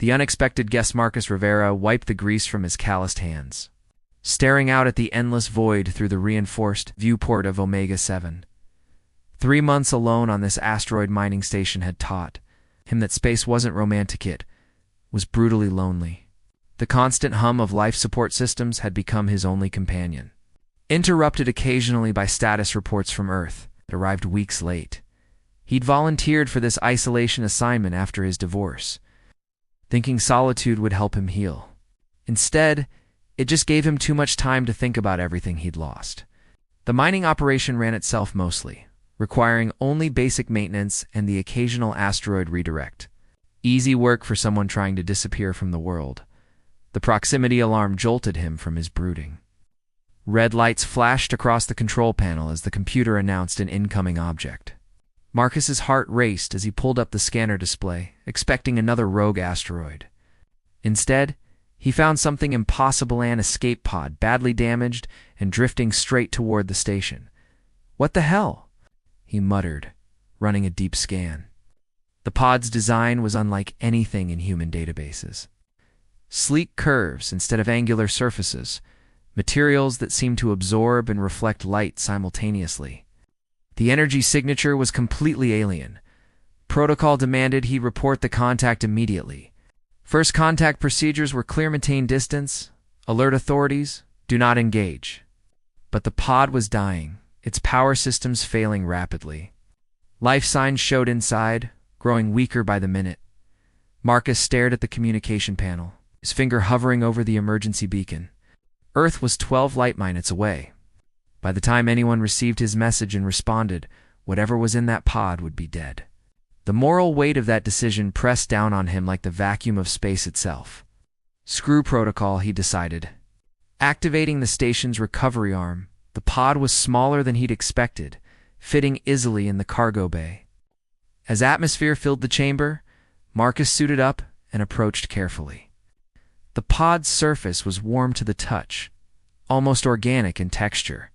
The unexpected guest Marcus Rivera wiped the grease from his calloused hands, staring out at the endless void through the reinforced viewport of Omega-7. 3 months alone on this asteroid mining station had taught him that space wasn't romantic, it was brutally lonely. The constant hum of life support systems had become his only companion, interrupted occasionally by status reports from Earth that arrived weeks late. He'd volunteered for this isolation assignment after his divorce, thinking solitude would help him heal. Instead, it just gave him too much time to think about everything he'd lost. The mining operation ran itself mostly, requiring only basic maintenance and the occasional asteroid redirect. Easy work for someone trying to disappear from the world. The proximity alarm jolted him from his brooding. Red lights flashed across the control panel as the computer announced an incoming object. Marcus's heart raced as he pulled up the scanner display, expecting another rogue asteroid. Instead, he found something impossible: an escape pod, badly damaged and drifting straight toward the station. "What the hell?" he muttered, running a deep scan. The pod's design was unlike anything in human databases. Sleek curves instead of angular surfaces, materials that seemed to absorb and reflect light simultaneously. The energy signature was completely alien. Protocol demanded he report the contact immediately. First contact procedures were clear: maintain distance, alert authorities, do not engage. But the pod was dying, its power systems failing rapidly. Life signs showed inside, growing weaker by the minute. Marcus stared at the communication panel, his finger hovering over the emergency beacon. Earth was 12 light minutes away. By the time anyone received his message and responded, whatever was in that pod would be dead. The moral weight of that decision pressed down on him like the vacuum of space itself. Screw protocol, he decided. Activating the station's recovery arm, the pod was smaller than he'd expected, fitting easily in the cargo bay. As atmosphere filled the chamber, Marcus suited up and approached carefully. The pod's surface was warm to the touch, almost organic in texture.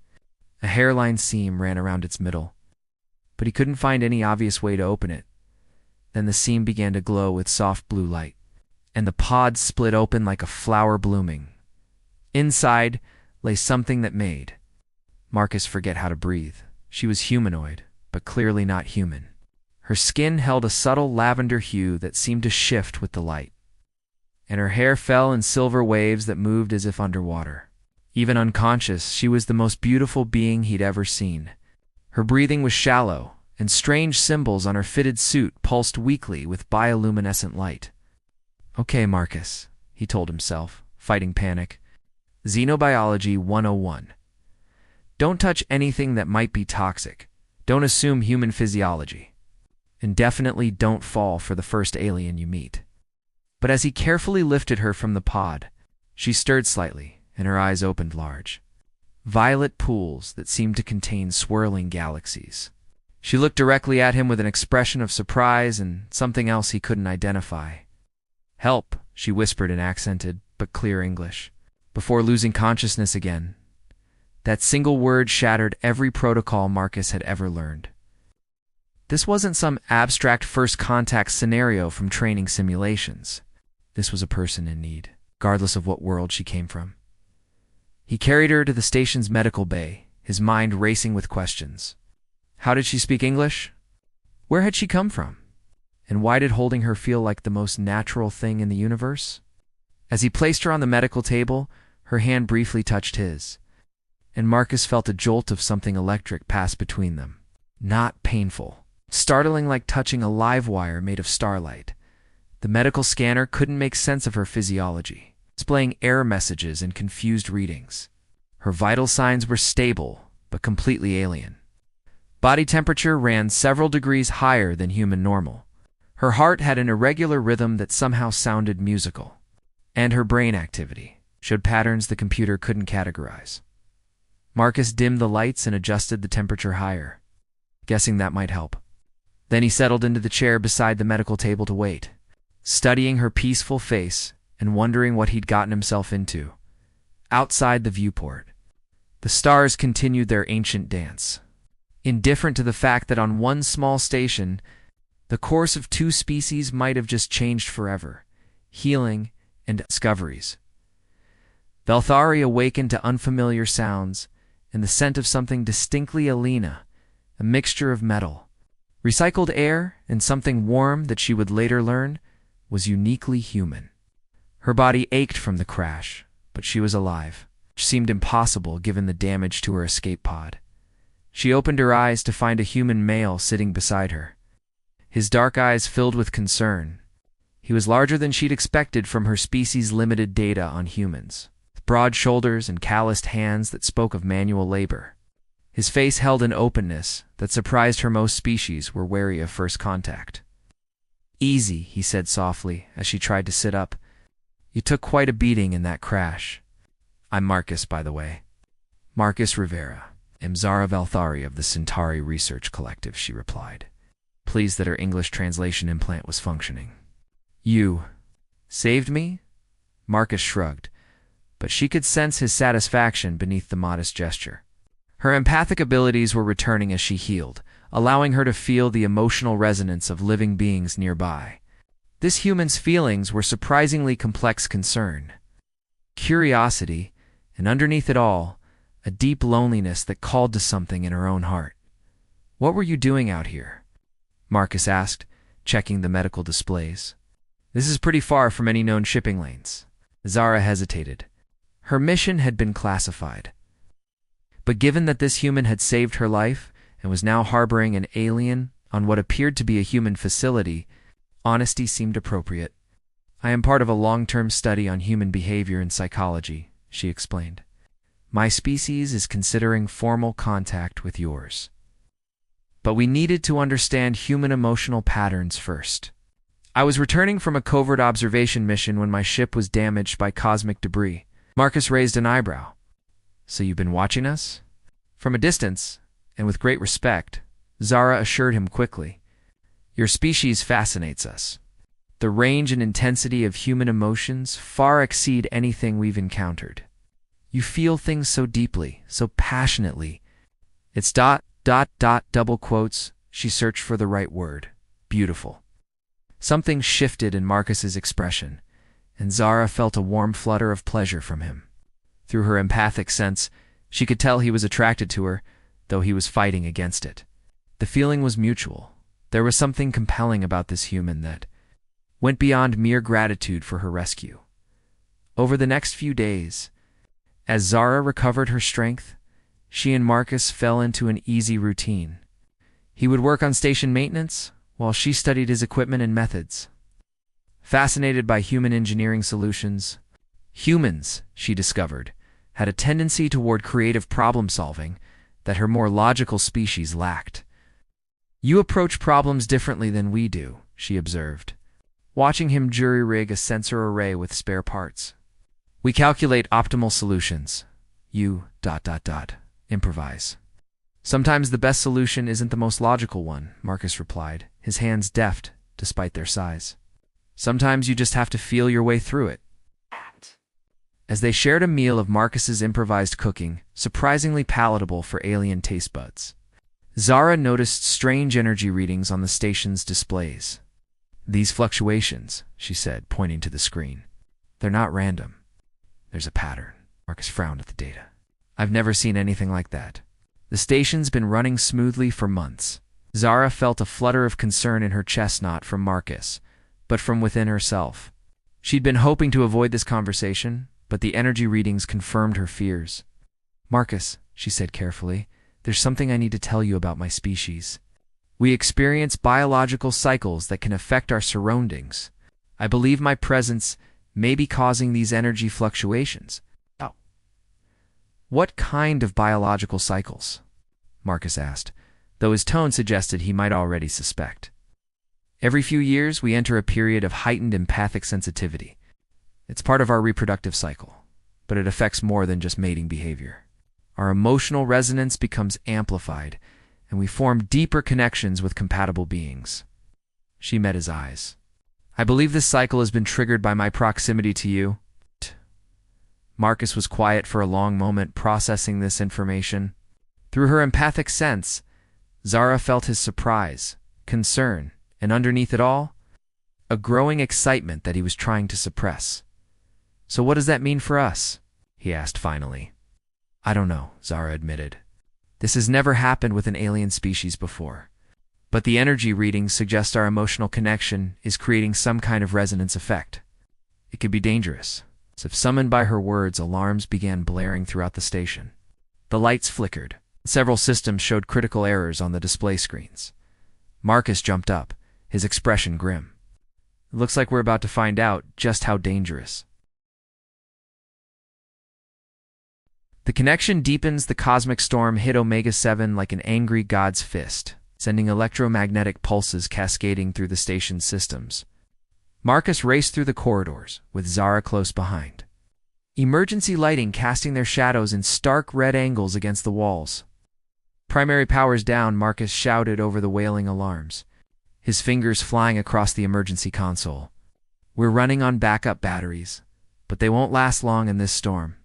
A hairline seam ran around its middle, but he couldn't find any obvious way to open it. Then the seam began to glow with soft blue light, and the pod split open like a flower blooming. Inside lay something that made Marcus forget how to breathe. She was humanoid, but clearly not human. Her skin held a subtle lavender hue that seemed to shift with the light, and her hair fell in silver waves that moved as if underwater. Even unconscious, she was the most beautiful being he'd ever seen. Her breathing was shallow, and strange symbols on her fitted suit pulsed weakly with bioluminescent light. "Okay, Marcus," he told himself, fighting panic. Xenobiology 101. Don't touch anything that might be toxic. Don't assume human physiology. And definitely don't fall for the first alien you meet. But as he carefully lifted her from the pod, she stirred slightly, and her eyes opened large. Violet pools that seemed to contain swirling galaxies. She looked directly at him with an expression of surprise and something else he couldn't identify. "Help," she whispered in accented but clear English, before losing consciousness again. That single word shattered every protocol Marcus had ever learned. This wasn't some abstract first contact scenario from training simulations. This was a person in need, regardless of what world she came from. He carried her to the station's medical bay, his mind racing with questions. How did she speak English? Where had she come from? And why did holding her feel like the most natural thing in the universe? As he placed her on the medical table, her hand briefly touched his, and Marcus felt a jolt of something electric pass between them. Not painful, startling, like touching a live wire made of starlight. The medical scanner couldn't make sense of her physiology, displaying error messages and confused readings. Her vital signs were stable, but completely alien. Body temperature ran several degrees higher than human normal. Her heart had an irregular rhythm that somehow sounded musical. And her brain activity showed patterns the computer couldn't categorize. Marcus dimmed the lights and adjusted the temperature higher, guessing that might help. Then he settled into the chair beside the medical table to wait, studying her peaceful face and wondering what he'd gotten himself into. Outside the viewport, the stars continued their ancient dance. Indifferent to the fact that on one small station, the course of 2 species might have just changed forever, healing, and discoveries. Velthari awakened to unfamiliar sounds and the scent of something distinctly Alina, a mixture of metal, recycled air, and something warm that she would later learn was uniquely human. Her body ached from the crash, but she was alive, which seemed impossible given the damage to her escape pod. She opened her eyes to find a human male sitting beside her. His dark eyes filled with concern. He was larger than she'd expected from her species' limited data on humans, with broad shoulders and calloused hands that spoke of manual labor. His face held an openness that surprised her. Most species were wary of first contact. "Easy," he said softly as she tried to sit up. "You took quite a beating in that crash." "I'm Marcus, by the way." "Marcus Rivera. I'm Zara Velthari of the Centauri Research Collective," she replied, pleased that her English translation implant was functioning. "You saved me?" Marcus shrugged, but she could sense his satisfaction beneath the modest gesture. Her empathic abilities were returning as she healed, allowing her to feel the emotional resonance of living beings nearby. This human's feelings were surprisingly complex: concern, curiosity, and underneath it all, a deep loneliness that called to something in her own heart. "What were you doing out here?" Marcus asked, checking the medical displays. "This is pretty far from any known shipping lanes." Zara hesitated. Her mission had been classified. But given that this human had saved her life and was now harboring an alien on what appeared to be a human facility, honesty seemed appropriate. "I am part of a long-term study on human behavior and psychology," she explained. "My species is considering formal contact with yours. But we needed to understand human emotional patterns first. I was returning from a covert observation mission when my ship was damaged by cosmic debris." Marcus raised an eyebrow. "So you've been watching us?" From a distance, and with great respect, Zara assured him quickly. "Your species fascinates us. The range and intensity of human emotions far exceed anything we've encountered. You feel things so deeply, so passionately. It's ... double quotes, she searched for the right word. Beautiful." Something shifted in Marcus's expression, and Zara felt a warm flutter of pleasure from him. Through her empathic sense, she could tell he was attracted to her, though he was fighting against it. The feeling was mutual. There was something compelling about this human that went beyond mere gratitude for her rescue. Over the next few days, as Zara recovered her strength, she and Marcus fell into an easy routine. He would work on station maintenance, while she studied his equipment and methods. Fascinated by human engineering solutions, humans, she discovered, had a tendency toward creative problem-solving that her more logical species lacked. "You approach problems differently than we do," she observed, watching him jury-rig a sensor array with spare parts. "We calculate optimal solutions. You ... improvise." "Sometimes the best solution isn't the most logical one," Marcus replied, his hands deft despite their size. "Sometimes you just have to feel your way through it." As they shared a meal of Marcus's improvised cooking, surprisingly palatable for alien taste buds, Zara noticed strange energy readings on the station's displays. "These fluctuations," she said, pointing to the screen. "They're not random. There's a pattern." Marcus frowned at the data. "I've never seen anything like that." The station's been running smoothly for months. Zara felt a flutter of concern in her chest, not from Marcus, but from within herself. She'd been hoping to avoid this conversation, but the energy readings confirmed her fears. "Marcus," she said carefully, "there's something I need to tell you about my species. We experience biological cycles that can affect our surroundings. I believe my presence may be causing these energy fluctuations." "Oh. What kind of biological cycles?" Marcus asked, though his tone suggested he might already suspect. "Every few years, we enter a period of heightened empathic sensitivity. It's part of our reproductive cycle, but it affects more than just mating behavior. Our emotional resonance becomes amplified, and we form deeper connections with compatible beings." She met his eyes. "I believe this cycle has been triggered by my proximity to you." Marcus was quiet for a long moment, processing this information. Through her empathic sense, Zara felt his surprise, concern, and underneath it all, a growing excitement that he was trying to suppress. "So what does that mean for us?" he asked finally. "I don't know," Zara admitted. "This has never happened with an alien species before. But the energy readings suggest our emotional connection is creating some kind of resonance effect. It could be dangerous." As if summoned by her words, alarms began blaring throughout the station. The lights flickered. Several systems showed critical errors on the display screens. Marcus jumped up, his expression grim. "It looks like we're about to find out just how dangerous." The connection deepens. The cosmic storm hit Omega 7 like an angry god's fist, sending electromagnetic pulses cascading through the station's systems. Marcus raced through the corridors, with Zara close behind. Emergency lighting casting their shadows in stark red angles against the walls. "Primary powers down," Marcus shouted over the wailing alarms, his fingers flying across the emergency console. "We're running on backup batteries, but they won't last long in this storm."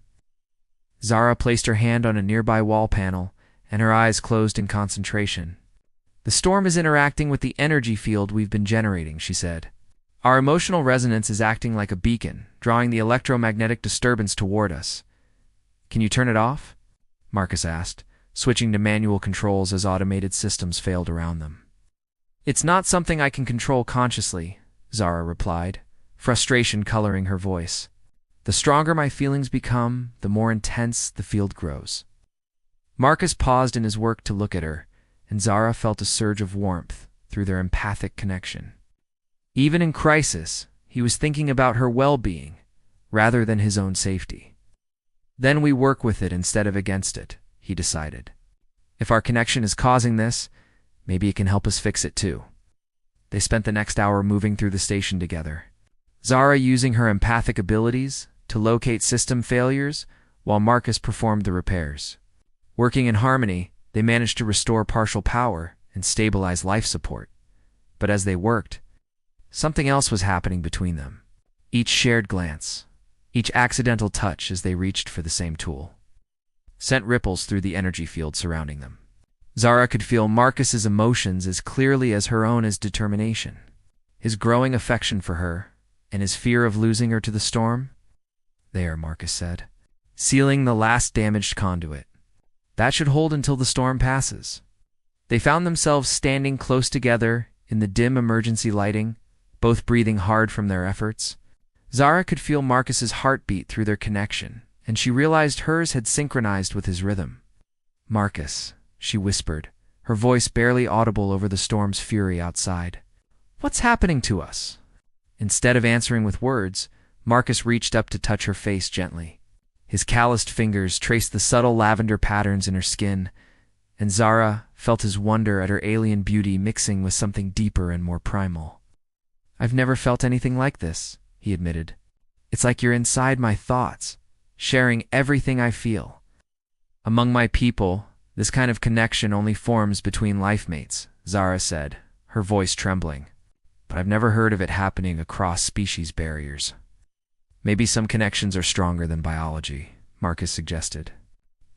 Zara placed her hand on a nearby wall panel, and her eyes closed in concentration. "The storm is interacting with the energy field we've been generating," she said. "Our emotional resonance is acting like a beacon, drawing the electromagnetic disturbance toward us." "Can you turn it off?" Marcus asked, switching to manual controls as automated systems failed around them. "It's not something I can control consciously," Zara replied, frustration coloring her voice. "The stronger my feelings become, the more intense the field grows." Marcus paused in his work to look at her, and Zara felt a surge of warmth through their empathic connection. Even in crisis, he was thinking about her well-being, rather than his own safety. "Then we work with it instead of against it," he decided. "If our connection is causing this, maybe it can help us fix it too." They spent the next hour moving through the station together, Zara using her empathic abilities to locate system failures, while Marcus performed the repairs. Working in harmony, they managed to restore partial power and stabilize life support. But as they worked, something else was happening between them. Each shared glance, each accidental touch as they reached for the same tool, sent ripples through the energy field surrounding them. Zara could feel Marcus's emotions as clearly as her own, his determination, his growing affection for her, and his fear of losing her to the storm. "There," Marcus said, sealing the last damaged conduit. "That should hold until the storm passes." They found themselves standing close together in the dim emergency lighting, both breathing hard from their efforts. Zara could feel Marcus's heartbeat through their connection, and she realized hers had synchronized with his rhythm. "Marcus," she whispered, her voice barely audible over the storm's fury outside. "What's happening to us?" Instead of answering with words, Marcus reached up to touch her face gently. His calloused fingers traced the subtle lavender patterns in her skin, and Zara felt his wonder at her alien beauty mixing with something deeper and more primal. "I've never felt anything like this," he admitted. "It's like you're inside my thoughts, sharing everything I feel." "Among my people, this kind of connection only forms between life mates," Zara said, her voice trembling. "But I've never heard of it happening across species barriers." "Maybe some connections are stronger than biology," Marcus suggested.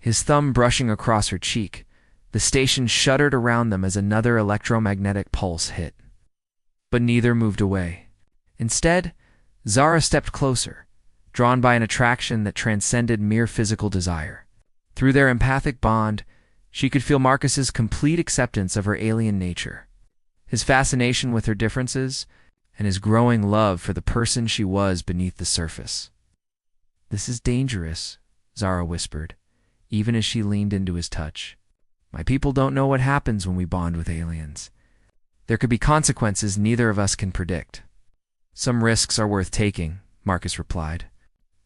His thumb brushing across her cheek, the station shuddered around them as another electromagnetic pulse hit. But neither moved away. Instead, Zara stepped closer, drawn by an attraction that transcended mere physical desire. Through their empathic bond, she could feel Marcus's complete acceptance of her alien nature, his fascination with her differences, and his growing love for the person she was beneath the surface. "This is dangerous," Zara whispered, even as she leaned into his touch. "My people don't know what happens when we bond with aliens. There could be consequences neither of us can predict." "Some risks are worth taking," Marcus replied,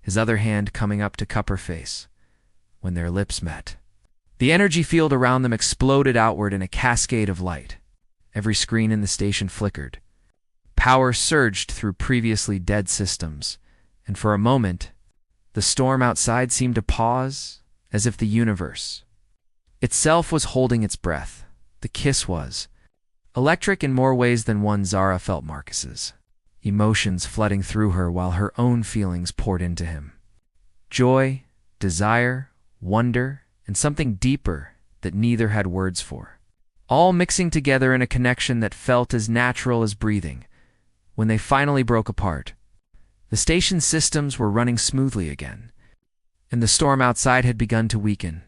his other hand coming up to cup her face. When their lips met, the energy field around them exploded outward in a cascade of light. Every screen in the station flickered. Power surged through previously dead systems, and for a moment, the storm outside seemed to pause, as if the universe itself was holding its breath. The kiss was electric in more ways than one. Zara felt Marcus's emotions flooding through her while her own feelings poured into him. Joy, desire, wonder, and something deeper that neither had words for, all mixing together in a connection that felt as natural as breathing. When they finally broke apart, the station's systems were running smoothly again, and the storm outside had begun to weaken.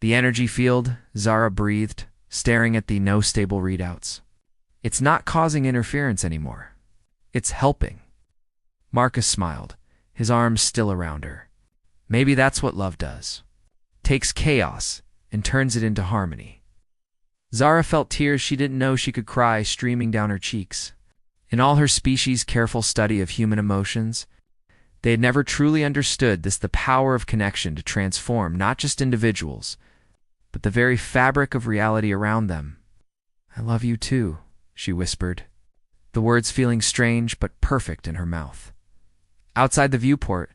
The energy field, Zara breathed, staring at the no stable readouts. It's not causing interference anymore. It's helping. Marcus smiled, his arms still around her. Maybe that's what love does. Takes chaos and turns it into harmony. Zara felt tears she didn't know she could cry streaming down her cheeks. In all her species' careful study of human emotions, they had never truly understood the power of connection to transform not just individuals, but the very fabric of reality around them. "I love you too," she whispered, the words feeling strange but perfect in her mouth. Outside the viewport,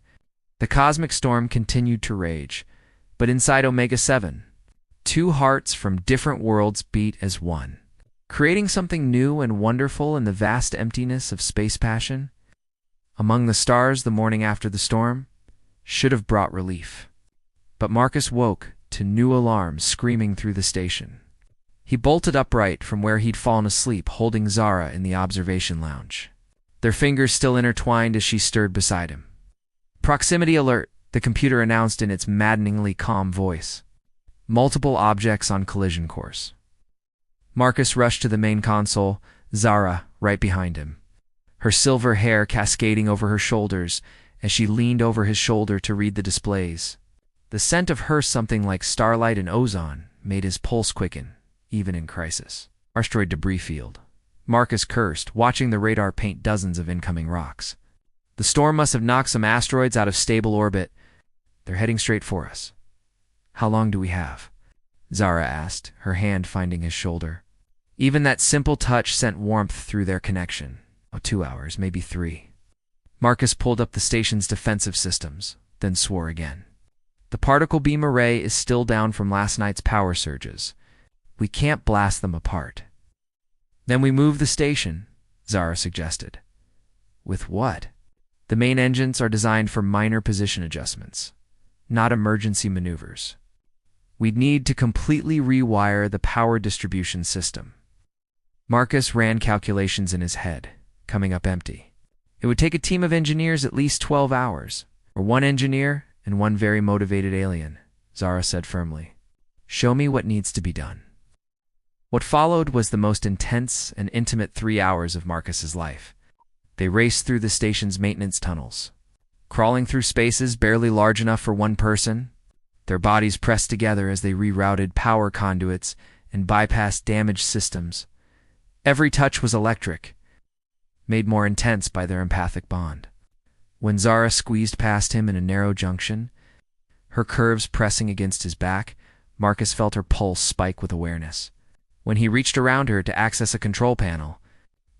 the cosmic storm continued to rage, but inside Omega 7, two hearts from different worlds beat as one, creating something new and wonderful in the vast emptiness of space passion. Among the stars the morning after the storm should have brought relief. But Marcus woke to new alarms screaming through the station. He bolted upright from where he'd fallen asleep, holding Zara in the observation lounge, their fingers still intertwined as she stirred beside him. "Proximity alert," the computer announced in its maddeningly calm voice. Multiple objects on collision course. Marcus rushed to the main console, Zara right behind him, her silver hair cascading over her shoulders as she leaned over his shoulder to read the displays. The scent of her, something like starlight and ozone, made his pulse quicken, even in crisis. Asteroid debris field. Marcus cursed, watching the radar paint dozens of incoming rocks. The storm must have knocked some asteroids out of stable orbit. They're heading straight for us. "How long do we have?" Zara asked, her hand finding his shoulder. Even that simple touch sent warmth through their connection. 2 hours, maybe 3. Marcus pulled up the station's defensive systems, then swore again. "The particle beam array is still down from last night's power surges. We can't blast them apart." "Then we move the station," Zara suggested. "With what?" "The main engines are designed for minor position adjustments, not emergency maneuvers. We'd need to completely rewire the power distribution system." Marcus ran calculations in his head, coming up empty. It would take a team of engineers at least 12 hours, or one engineer and one very motivated alien, Zara said firmly. "Show me what needs to be done." What followed was the most intense and intimate 3 hours of Marcus's life. They raced through the station's maintenance tunnels, crawling through spaces barely large enough for one person, their bodies pressed together as they rerouted power conduits and bypassed damaged systems. Every touch was electric, made more intense by their empathic bond. When Zara squeezed past him in a narrow junction, her curves pressing against his back, Marcus felt her pulse spike with awareness. When he reached around her to access a control panel,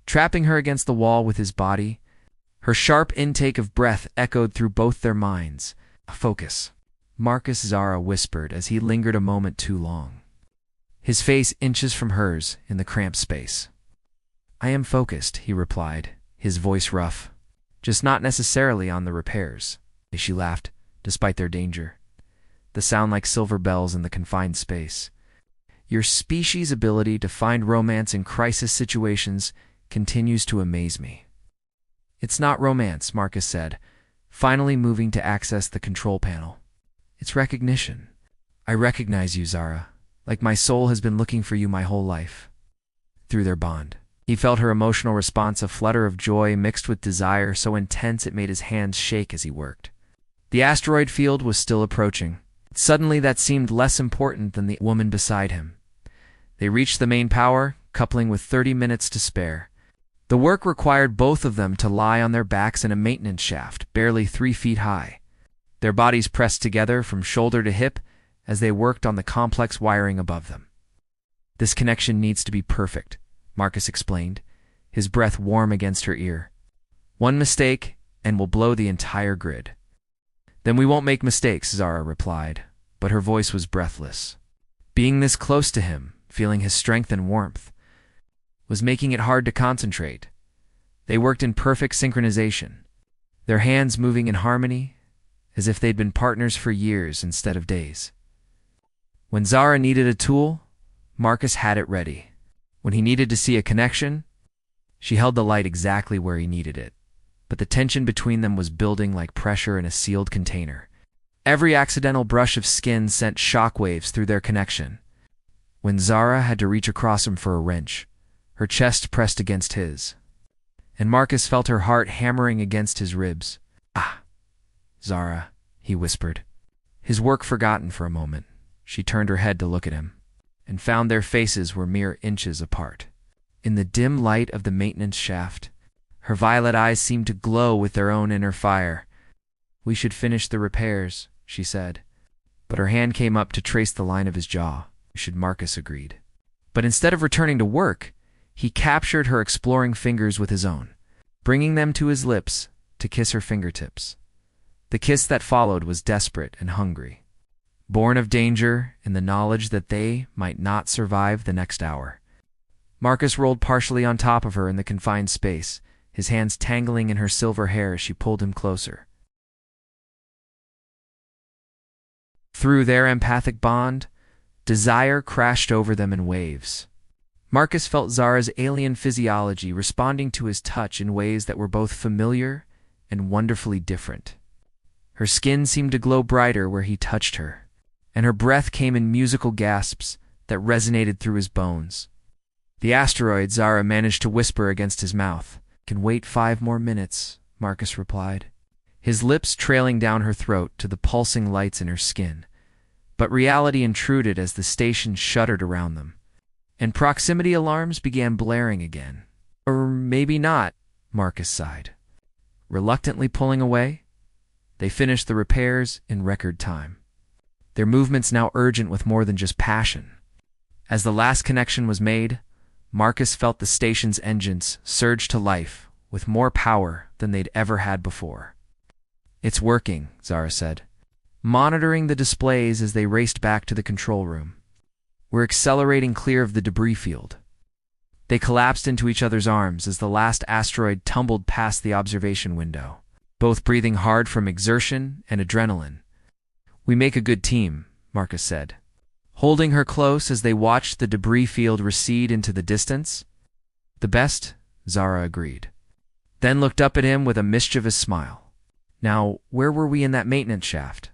trapping her against the wall with his body, her sharp intake of breath echoed through both their minds. "Focus," Marcus, Zara whispered as he lingered a moment too long, his face inches from hers in the cramped space. "I am focused," he replied, his voice rough. "Just not necessarily on the repairs." She laughed, despite their danger, the sound like silver bells in the confined space. "Your species' ability to find romance in crisis situations continues to amaze me." "It's not romance," Marcus said, finally moving to access the control panel. "It's recognition. I recognize you, Zara, like my soul has been looking for you my whole life." Through their bond, he felt her emotional response, a flutter of joy mixed with desire so intense it made his hands shake as he worked. The asteroid field was still approaching. Suddenly that seemed less important than the woman beside him. They reached the main power, coupling with 30 minutes to spare. The work required both of them to lie on their backs in a maintenance shaft, barely 3 feet high, their bodies pressed together from shoulder to hip as they worked on the complex wiring above them. "This connection needs to be perfect," Marcus explained, his breath warm against her ear. "One mistake, and we'll blow the entire grid." "Then we won't make mistakes," Zara replied, but her voice was breathless. Being this close to him, feeling his strength and warmth, was making it hard to concentrate. They worked in perfect synchronization, their hands moving in harmony, as if they'd been partners for years instead of days. When Zara needed a tool, Marcus had it ready. When he needed to see a connection, She held the light exactly where he needed it, but the tension between them was building like pressure in a sealed container. Every accidental brush of skin sent shockwaves through their connection. When Zara had to reach across him for a wrench, her chest pressed against his, and Marcus felt her heart hammering against his ribs. "Ah, Zara," he whispered. His work forgotten for a moment, she turned her head to look at him, and found their faces were mere inches apart. In the dim light of the maintenance shaft, her violet eyes seemed to glow with their own inner fire. "We should finish the repairs," she said, but her hand came up to trace the line of his jaw. Marcus agreed. But instead of returning to work, he captured her exploring fingers with his own, bringing them to his lips to kiss her fingertips. The kiss that followed was desperate and hungry, born of danger and the knowledge that they might not survive the next hour. Marcus rolled partially on top of her in the confined space, his hands tangling in her silver hair as she pulled him closer. Through their empathic bond, desire crashed over them in waves. Marcus felt Zara's alien physiology responding to his touch in ways that were both familiar and wonderfully different. Her skin seemed to glow brighter where he touched her, and her breath came in musical gasps that resonated through his bones. The asteroid, Zara managed to whisper against his mouth. "Can wait 5 more minutes," Marcus replied, his lips trailing down her throat to the pulsing lights in her skin. But reality intruded as the station shuddered around them, and proximity alarms began blaring again. "Or maybe not," Marcus sighed. Reluctantly pulling away, they finished the repairs in record time, their movements now urgent with more than just passion. As the last connection was made, Marcus felt the station's engines surge to life with more power than they'd ever had before. "It's working," Zara said, monitoring the displays as they raced back to the control room. "We're accelerating clear of the debris field." They collapsed into each other's arms as the last asteroid tumbled past the observation window, both breathing hard from exertion and adrenaline. "We make a good team," Marcus said, holding her close as they watched the debris field recede into the distance. "The best," Zara agreed, then looked up at him with a mischievous smile. "Now, where were we in that maintenance shaft?"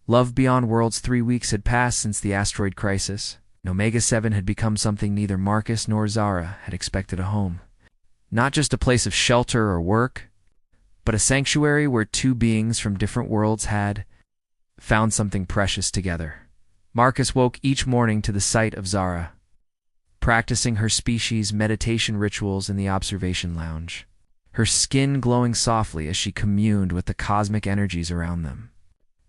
Love Beyond Worlds. 3 weeks had passed since the asteroid crisis, and Omega 7 had become something neither Marcus nor Zara had expected a home. Not just a place of shelter or work, but a sanctuary where two beings from different worlds had found something precious together. Marcus woke each morning to the sight of Zara, practicing her species' meditation rituals in the observation lounge, her skin glowing softly as she communed with the cosmic energies around them.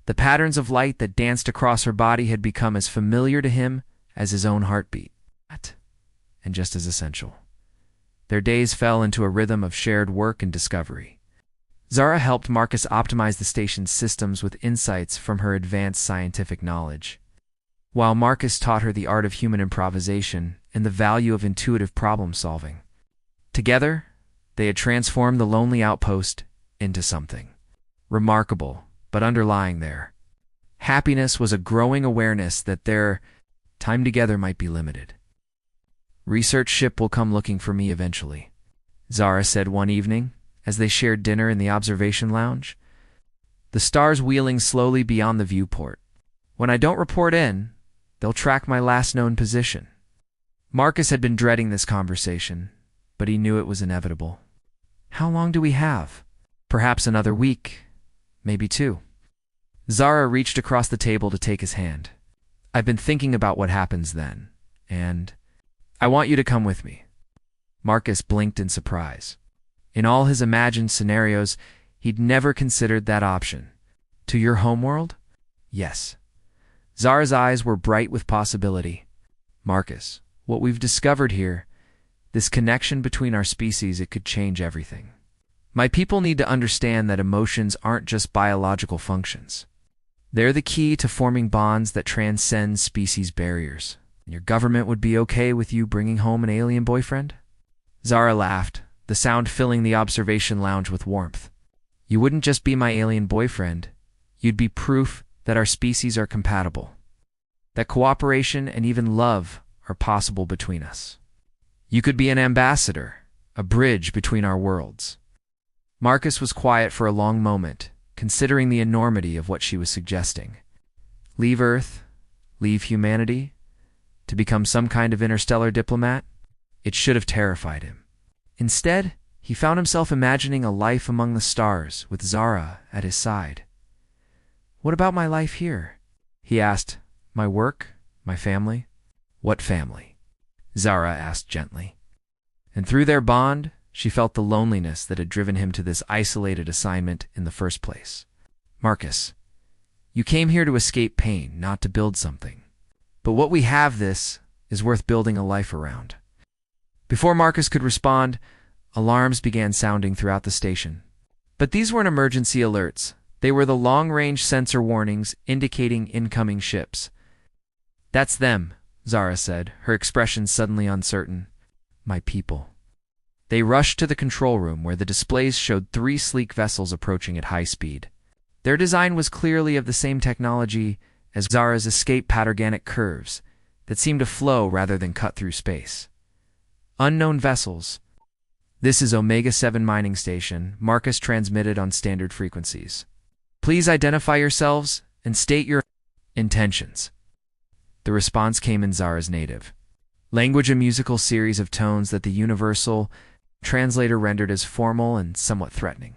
The patterns of light that danced across her body had become as familiar to him as his own heartbeat, and just as essential. Their days fell into a rhythm of shared work and discovery. Zara helped Marcus optimize the station's systems with insights from her advanced scientific knowledge, while Marcus taught her the art of human improvisation and the value of intuitive problem-solving. Together, they had transformed the lonely outpost into something remarkable. But underlying their happiness was a growing awareness that their time together might be limited. "Research ship will come looking for me eventually," Zara said one evening as they shared dinner in the observation lounge, the stars wheeling slowly beyond the viewport. "When I don't report in, they'll track my last known position." Marcus had been dreading this conversation, but he knew it was inevitable. "How long do we have?" "Perhaps another week. Maybe 2. Zara reached across the table to take his hand. "I've been thinking about what happens then, and I want you to come with me." Marcus blinked in surprise. In all his imagined scenarios, he'd never considered that option. "To your homeworld?" "Yes." Zara's eyes were bright with possibility. "Marcus, what we've discovered here, this connection between our species, it could change everything. My people need to understand that emotions aren't just biological functions. They're the key to forming bonds that transcend species barriers. Your government would be okay with you bringing home an alien boyfriend?" Zara laughed, the sound filling the observation lounge with warmth. "You wouldn't just be my alien boyfriend. You'd be proof that our species are compatible, that cooperation and even love are possible between us. You could be an ambassador, a bridge between our worlds. Marcus was quiet for a long moment, considering the enormity of what she was suggesting. Leave Earth? Leave humanity? To become some kind of interstellar diplomat? It should have terrified him. Instead, he found himself imagining a life among the stars with Zara at his side. "What about my life here?" he asked. "My work? My family?" "What family?" Zara asked gently. And through their bond, she felt the loneliness that had driven him to this isolated assignment in the first place. "Marcus, you came here to escape pain, not to build something. But what we have this is worth building a life around." Before Marcus could respond, alarms began sounding throughout the station. But these weren't emergency alerts. They were the long-range sensor warnings indicating incoming ships. "That's them," Zara said, her expression suddenly uncertain. "My people." They rushed to the control room where the displays showed 3 sleek vessels approaching at high speed. Their design was clearly of the same technology as Zara's escape paterganic curves that seemed to flow rather than cut through space. Unknown vessels. "This is Omega-7 mining station," Marcus transmitted on standard frequencies. "Please identify yourselves and state your intentions." The response came in Zara's native language, a musical series of tones that the universal translator rendered as formal and somewhat threatening.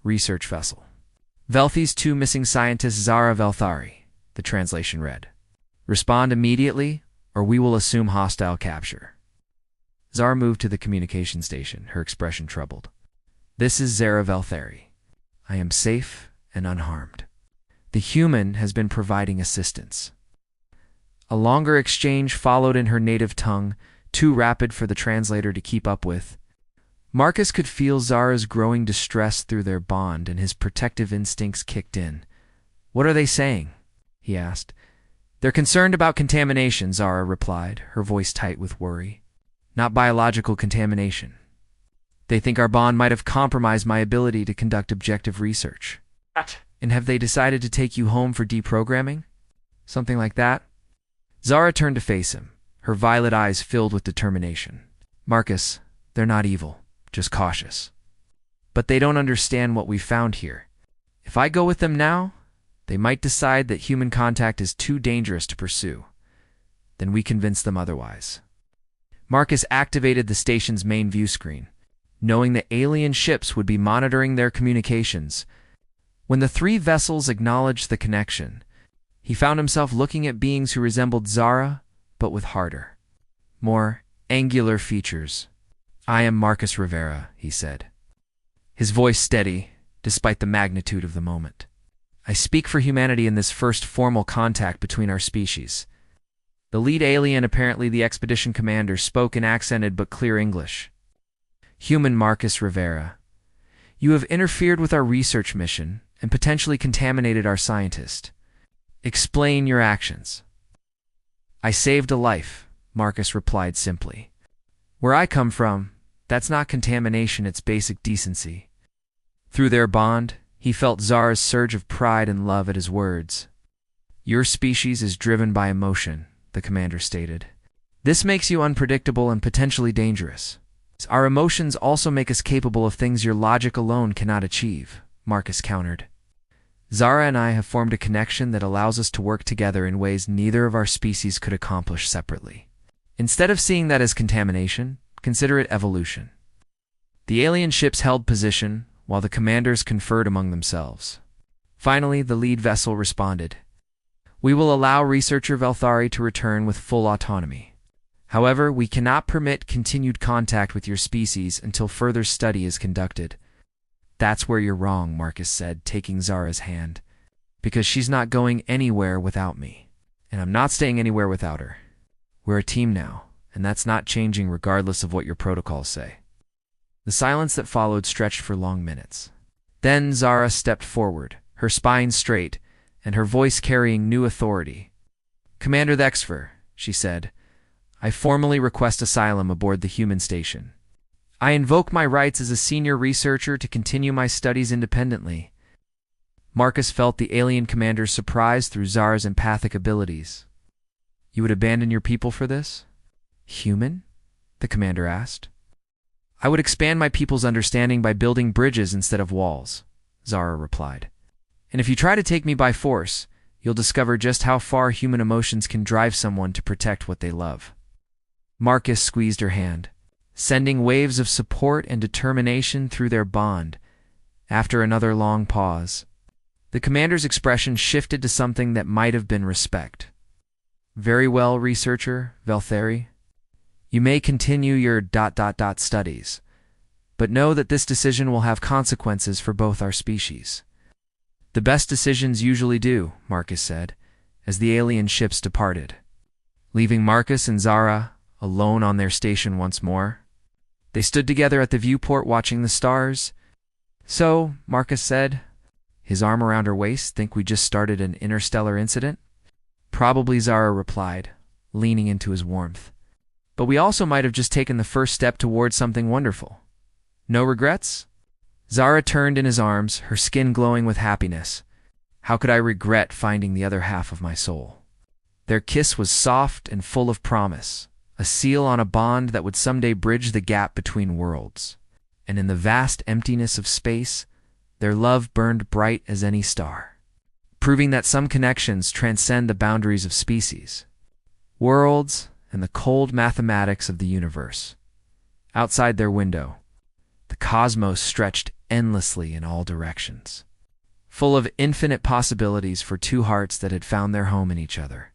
"Research vessel. Velthi's 2 missing scientists Zara Velthari," the translation read. "Respond immediately, or we will assume hostile capture." Zara moved to the communication station, her expression troubled. "This is Zara Velthari. I am safe and unharmed. The human has been providing assistance." A longer exchange followed in her native tongue, too rapid for the translator to keep up with. Marcus could feel Zara's growing distress through their bond, and his protective instincts kicked in. "What are they saying?" he asked. "They're concerned about contamination," Zara replied, her voice tight with worry. "Not biological contamination. They think our bond might have compromised my ability to conduct objective research." "And have they decided to take you home for deprogramming? Something like that?" Zara turned to face him, her violet eyes filled with determination. "Marcus, they're not evil, just cautious. But they don't understand what we've found here. If I go with them now, they might decide that human contact is too dangerous to pursue. Then we convince them otherwise." Marcus activated the station's main view screen, knowing that alien ships would be monitoring their communications. When the 3 vessels acknowledged the connection, he found himself looking at beings who resembled Zara, but with harder, more angular features. "I am Marcus Rivera," he said, his voice steady despite the magnitude of the moment. "I speak for humanity in this first formal contact between our species." The lead alien, apparently the expedition commander, spoke in accented but clear English. "Human Marcus Rivera, you have interfered with our research mission and potentially contaminated our scientist. Explain your actions." "I saved a life," Marcus replied simply. "Where I come from, that's not contamination, it's basic decency." Through their bond, he felt Zara's surge of pride and love at his words. "Your species is driven by emotion," the commander stated. "This makes you unpredictable and potentially dangerous. Our emotions also make us capable of things your logic alone cannot achieve," Marcus countered. "Zara and I have formed a connection that allows us to work together in ways neither of our species could accomplish separately. Instead of seeing that as contamination, consider it evolution." The alien ships held position while the commanders conferred among themselves. Finally, the lead vessel responded. "We will allow researcher Velthari to return with full autonomy. However, we cannot permit continued contact with your species until further study is conducted." "That's where you're wrong," Marcus said, taking Zara's hand. "Because she's not going anywhere without me. And I'm not staying anywhere without her. We're a team now, and that's not changing regardless of what your protocols say." The silence that followed stretched for long minutes. Then Zara stepped forward, her spine straight, and her voice carrying new authority. "Commander Thexfer," she said, "I formally request asylum aboard the human station. I invoke my rights as a senior researcher to continue my studies independently." Marcus felt the alien commander's surprise through Zara's empathic abilities. "You would abandon your people for this?" "Human?" the commander asked. I would expand my people's understanding by building bridges instead of walls, Zara replied. And if you try to take me by force, you'll discover just how far human emotions can drive someone to protect what they love. Marcus squeezed her hand, sending waves of support and determination through their bond. After another long pause, the commander's expression shifted to something that might have been respect. Very well, researcher Veltheri. You may continue your ... studies, but know that this decision will have consequences for both our species. The best decisions usually do, Marcus said, as the alien ships departed, leaving Marcus and Zara alone on their station once more. They stood together at the viewport watching the stars. So, Marcus said, his arm around her waist, think we just started an interstellar incident? Probably, Zara replied, leaning into his warmth. But we also might have just taken the first step towards something wonderful. No regrets? Zara turned in his arms, her skin glowing with happiness. How could I regret finding the other half of my soul? Their kiss was soft and full of promise, a seal on a bond that would someday bridge the gap between worlds. And in the vast emptiness of space, their love burned bright as any star, proving that some connections transcend the boundaries of species, worlds, and the cold mathematics of the universe. Outside their window, the cosmos stretched endlessly in all directions, full of infinite possibilities for two hearts that had found their home in each other.